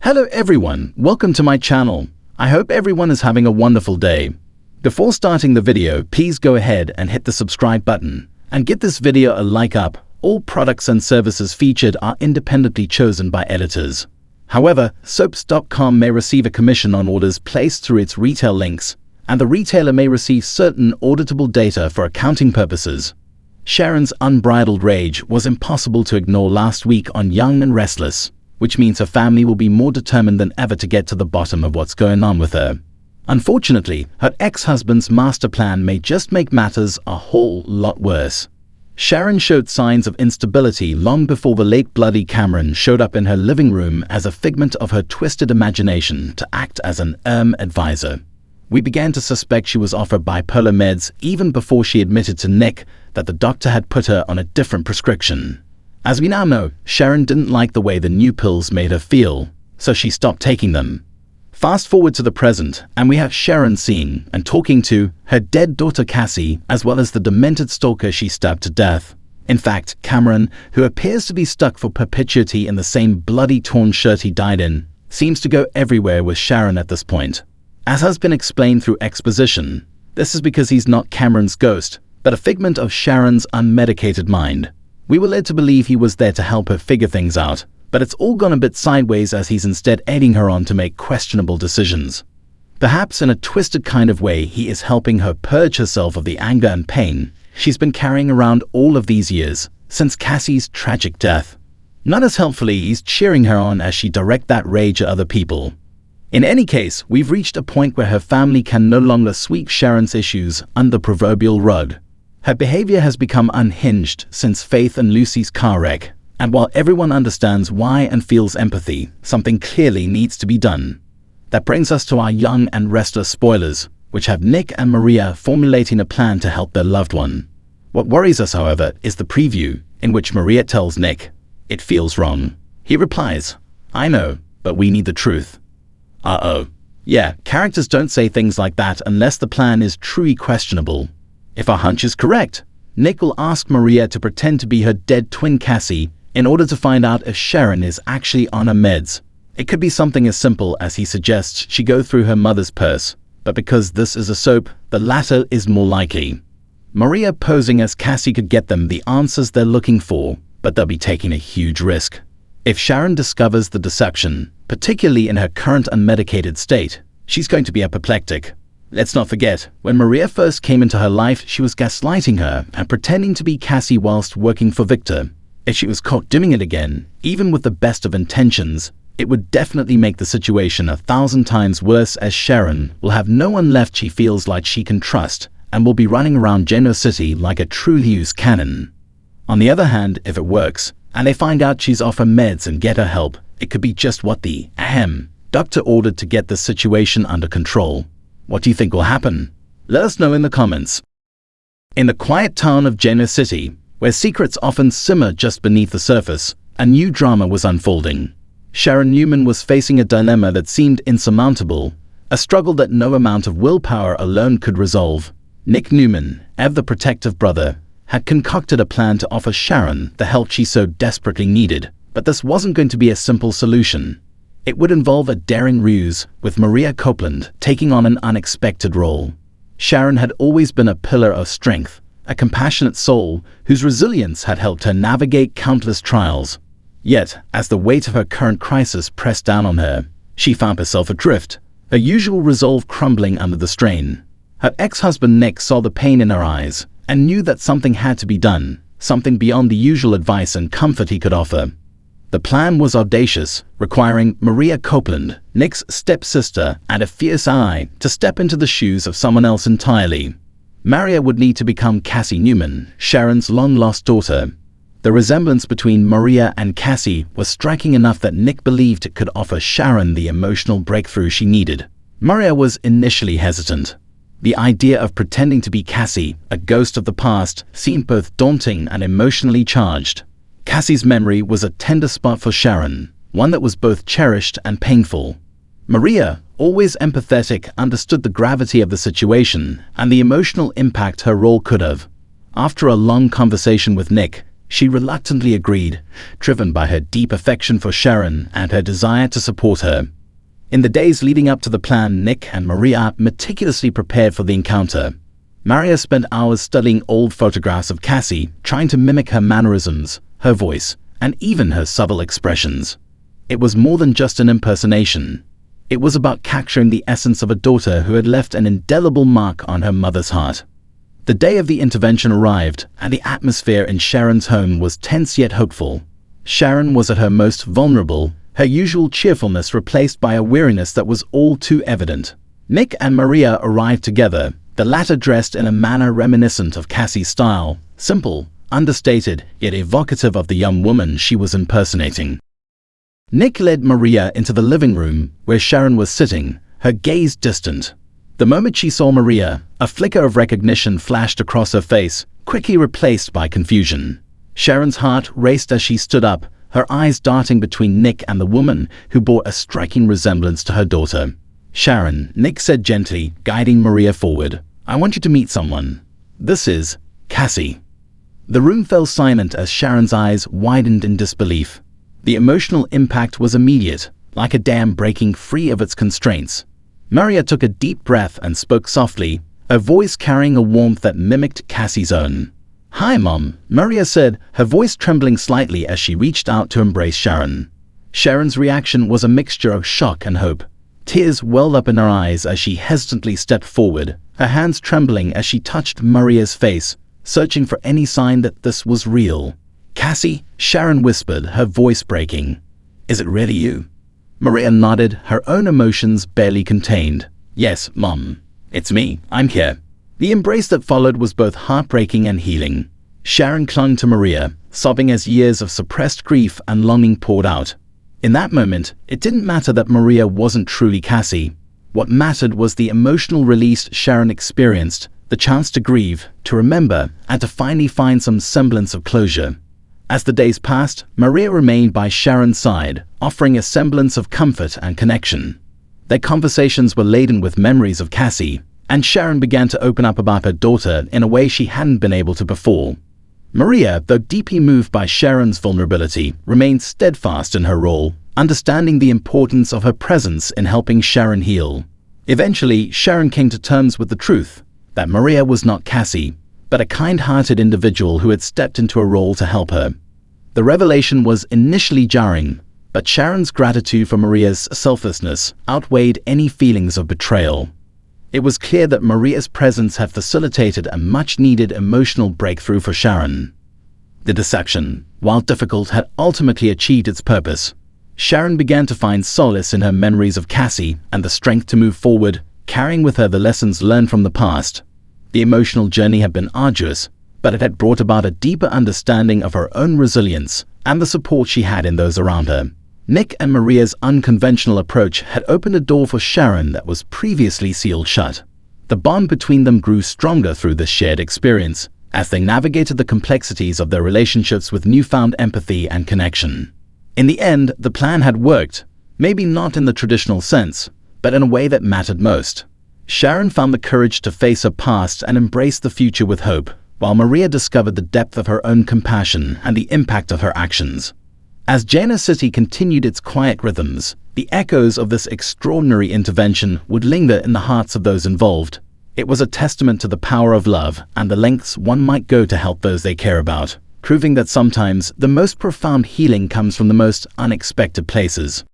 Hello everyone, welcome to my channel. I hope everyone is having a wonderful day. Before starting the video, please go ahead and hit the subscribe button and give this video a like up. All products and services featured are independently chosen by editors. However, soaps.com may receive a commission on orders placed through its retail links, and the retailer may receive certain auditable data for accounting purposes. Sharon's unbridled rage was impossible to ignore last week on Young and Restless, which means her family will be more determined than ever to get to the bottom of what's going on with her. Unfortunately, her ex-husband's master plan may just make matters a whole lot worse. Sharon showed signs of instability long before the late bloody Cameron showed up in her living room as a figment of her twisted imagination to act as an advisor. We began to suspect she was off her bipolar meds even before she admitted to Nick that the doctor had put her on a different prescription. As we now know, Sharon didn't like the way the new pills made her feel, so she stopped taking them. Fast forward to the present, and we have Sharon seeing and talking to her dead daughter Cassie, as well as the demented stalker she stabbed to death. In fact, Cameron, who appears to be stuck for perpetuity in the same bloody torn shirt he died in, seems to go everywhere with Sharon at this point. As has been explained through exposition, this is because he's not Cameron's ghost, but a figment of Sharon's unmedicated mind. We were led to believe he was there to help her figure things out, but it's all gone a bit sideways as he's instead egging her on to make questionable decisions. Perhaps in a twisted kind of way, he is helping her purge herself of the anger and pain she's been carrying around all of these years, since Cassie's tragic death. Not as helpfully, he's cheering her on as she directs that rage at other people. In any case, we've reached a point where her family can no longer sweep Sharon's issues under the proverbial rug. Her behavior has become unhinged since Faith and Lucy's car wreck, and while everyone understands why and feels empathy, something clearly needs to be done. That brings us to our Young and Restless spoilers, which have Nick and Maria formulating a plan to help their loved one. What worries us, however, is the preview, in which Maria tells Nick, "It feels wrong." He replies, "I know, but we need the truth." Uh-oh. Yeah, characters don't say things like that unless the plan is truly questionable. If our hunch is correct, Nick will ask Maria to pretend to be her dead twin Cassie in order to find out if Sharon is actually on her meds. It could be something as simple as he suggests she go through her mother's purse, but because this is a soap, the latter is more likely. Maria posing as Cassie could get them the answers they're looking for, but they'll be taking a huge risk. If Sharon discovers the deception, particularly in her current unmedicated state, she's going to be apoplectic. Let's not forget, when Maria first came into her life, she was gaslighting her and pretending to be Cassie whilst working for Victor. If she was caught doing it again, even with the best of intentions, it would definitely make the situation 1,000 times worse, as Sharon will have no one left she feels like she can trust and will be running around Genoa City like a true loose cannon. On the other hand, if it works, and they find out she's off her meds and get her help, it could be just what the doctor ordered to get the situation under control. What do you think will happen? Let us know in the comments. In the quiet town of Genoa City, where secrets often simmer just beneath the surface, a new drama was unfolding. Sharon Newman was facing a dilemma that seemed insurmountable, a struggle that no amount of willpower alone could resolve. Nick Newman, the protective brother, had concocted a plan to offer Sharon the help she so desperately needed, but this wasn't going to be a simple solution. It would involve a daring ruse, with Maria Copeland taking on an unexpected role. Sharon had always been a pillar of strength, a compassionate soul whose resilience had helped her navigate countless trials. Yet, as the weight of her current crisis pressed down on her, she found herself adrift, her usual resolve crumbling under the strain. Her ex-husband Nick saw the pain in her eyes and knew that something had to be done, something beyond the usual advice and comfort he could offer. The plan was audacious, requiring Maria Copeland, Nick's stepsister and a fierce eye, to step into the shoes of someone else entirely. Maria would need to become Cassie Newman, Sharon's long-lost daughter. The resemblance between Maria and Cassie was striking enough that Nick believed it could offer Sharon the emotional breakthrough she needed. Maria was initially hesitant. The idea of pretending to be Cassie, a ghost of the past, seemed both daunting and emotionally charged. Cassie's memory was a tender spot for Sharon, one that was both cherished and painful. Maria, always empathetic, understood the gravity of the situation and the emotional impact her role could have. After a long conversation with Nick, she reluctantly agreed, driven by her deep affection for Sharon and her desire to support her. In the days leading up to the plan, Nick and Maria meticulously prepared for the encounter. Maria spent hours studying old photographs of Cassie, trying to mimic her mannerisms, her voice, and even her subtle expressions. It was more than just an impersonation. It was about capturing the essence of a daughter who had left an indelible mark on her mother's heart. The day of the intervention arrived, and the atmosphere in Sharon's home was tense yet hopeful. Sharon was at her most vulnerable, her usual cheerfulness replaced by a weariness that was all too evident. Nick and Maria arrived together, the latter dressed in a manner reminiscent of Cassie's style, simple, understated, yet evocative of the young woman she was impersonating. Nick led Maria into the living room, where Sharon was sitting, her gaze distant. The moment she saw Maria, a flicker of recognition flashed across her face, quickly replaced by confusion. Sharon's heart raced as she stood up, her eyes darting between Nick and the woman who bore a striking resemblance to her daughter. "Sharon," Nick said gently, guiding Maria forward. "I want you to meet someone. This is Cassie." The room fell silent as Sharon's eyes widened in disbelief. The emotional impact was immediate, like a dam breaking free of its constraints. Maria took a deep breath and spoke softly, her voice carrying a warmth that mimicked Cassie's own. "Hi, Mom," Maria said, her voice trembling slightly as she reached out to embrace Sharon. Sharon's reaction was a mixture of shock and hope. Tears welled up in her eyes as she hesitantly stepped forward, her hands trembling as she touched Maria's face, searching for any sign that this was real. "Cassie," Sharon whispered, her voice breaking. "Is it really you?" Maria nodded, her own emotions barely contained. "Yes, Mom. It's me. I'm here." The embrace that followed was both heartbreaking and healing. Sharon clung to Maria, sobbing as years of suppressed grief and longing poured out. In that moment, it didn't matter that Maria wasn't truly Cassie. What mattered was the emotional release Sharon experienced, the chance to grieve, to remember, and to finally find some semblance of closure. As the days passed, Maria remained by Sharon's side, offering a semblance of comfort and connection. Their conversations were laden with memories of Cassie, and Sharon began to open up about her daughter in a way she hadn't been able to before. Maria, though deeply moved by Sharon's vulnerability, remained steadfast in her role, understanding the importance of her presence in helping Sharon heal. Eventually, Sharon came to terms with the truth that Maria was not Cassie, but a kind-hearted individual who had stepped into a role to help her. The revelation was initially jarring, but Sharon's gratitude for Maria's selflessness outweighed any feelings of betrayal. It was clear that Maria's presence had facilitated a much-needed emotional breakthrough for Sharon. The deception, while difficult, had ultimately achieved its purpose. Sharon began to find solace in her memories of Cassie and the strength to move forward, carrying with her the lessons learned from the past. The emotional journey had been arduous, but it had brought about a deeper understanding of her own resilience and the support she had in those around her. Nick and Maria's unconventional approach had opened a door for Sharon that was previously sealed shut. The bond between them grew stronger through this shared experience, as they navigated the complexities of their relationships with newfound empathy and connection. In the end, the plan had worked, maybe not in the traditional sense, but in a way that mattered most. Sharon found the courage to face her past and embrace the future with hope, while Maria discovered the depth of her own compassion and the impact of her actions. As Jana City continued its quiet rhythms, the echoes of this extraordinary intervention would linger in the hearts of those involved. It was a testament to the power of love and the lengths one might go to help those they care about, proving that sometimes the most profound healing comes from the most unexpected places.